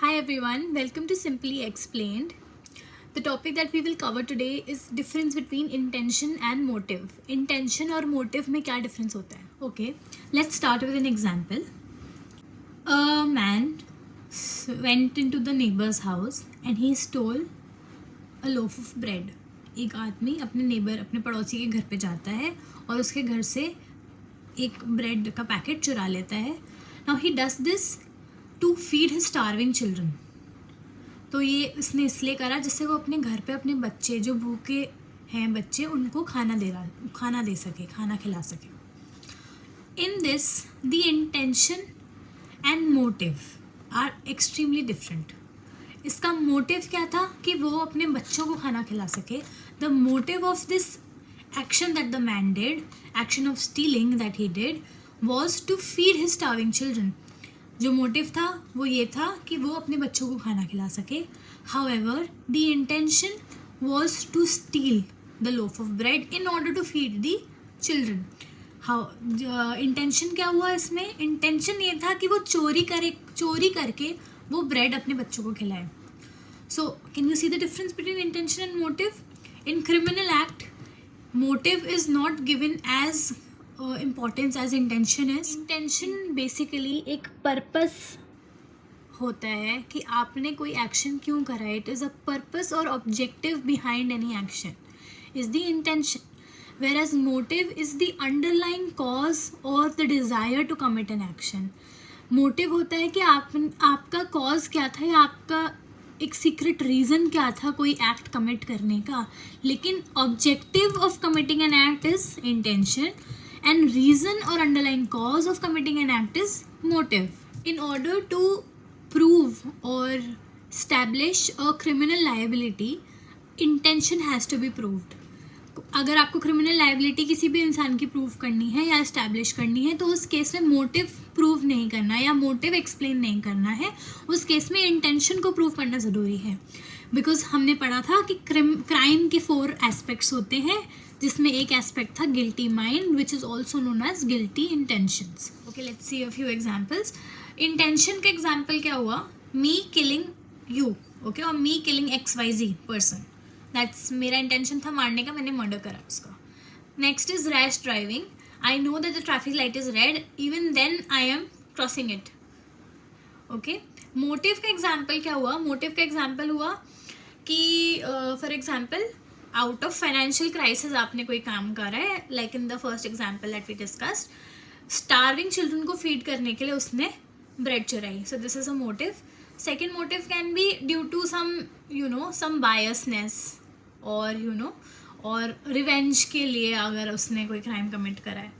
Hi everyone, welcome to Simply Explained. The topic that we will cover today is difference between intention and motive. Intention और motive में क्या difference होता है? Okay, let's start with an example. A man went into the neighbor's house and he stole a loaf of bread. एक आदमी अपने पड़ोसी के घर पे जाता है और उसके घर से एक ब्रेड का पैकेट चुरा लेता है. Now he does this to feed his starving children. तो ये इसने इसलिए करा जिससे वो अपने घर पे अपने बच्चे जो भूखे हैं बच्चे उनको खाना दे सके, खाना खिला सके. In this the intention and motive are extremely different. इसका मोटिव क्या था कि वो अपने बच्चों को खाना खिला सके. The motive of this action that the man did, action of stealing that he did, was to feed his starving children. जो मोटिव था वो ये था कि वो अपने बच्चों को खाना खिला सके. However the intention was to steal the loaf of bread in order to feed the children. Intention क्या हुआ इसमें? इंटेंशन ये था कि वो चोरी करके वो ब्रेड अपने बच्चों को खिलाए. So can you see the difference between intention and motive? In criminal act motive is not given as importance as intention is. Intention basically एक पर्पस होता है कि आपने कोई एक्शन क्यों करा है. इट इज़ अ पर्पस और objective behind any action is the intention, whereas motive is the underlying cause or the desire to commit an action. Motive होता है कि आपका कॉज क्या था या आपका एक सीक्रेट रीज़न क्या था कोई एक्ट कमिट करने का. लेकिन objective of committing an act is intention and reason or underlying cause of committing an act is motive. In order to prove or establish a criminal liability, intention has to be proved. अगर आपको criminal liability किसी भी इंसान की prove करनी है या establish करनी है तो उस केस में मोटिव प्रूव नहीं करना या मोटिव एक्सप्लेन नहीं करना है. उस केस में इंटेंशन को प्रूव करना ज़रूरी है. बिकॉज हमने पढ़ा था कि क्राइम के 4 एस्पेक्ट्स होते हैं जिसमें एक एस्पेक्ट था guilty mind which is also known as guilty intentions. Okay, let's see a few examples. Intention का एग्जांपल क्या हुआ? मी किलिंग यू, ओके, और me killing XYZ person. That's मेरा इंटेंशन था मारने का, मैंने मर्डर करा उसका. Next is rash driving. I know that the traffic light is red, even then I am crossing it. Okay, motive का example क्या हुआ? मोटिव का एग्जाम्पल हुआ कि for example out of financial crisis आपने कोई काम करा है, like in the first example that we discussed, starving children को फीड करने के लिए उसने ब्रेड चुराई. So this is a motive. Second motive can be due to some biasness और और रिवेंज के लिए अगर उसने कोई क्राइम कमिट करा है.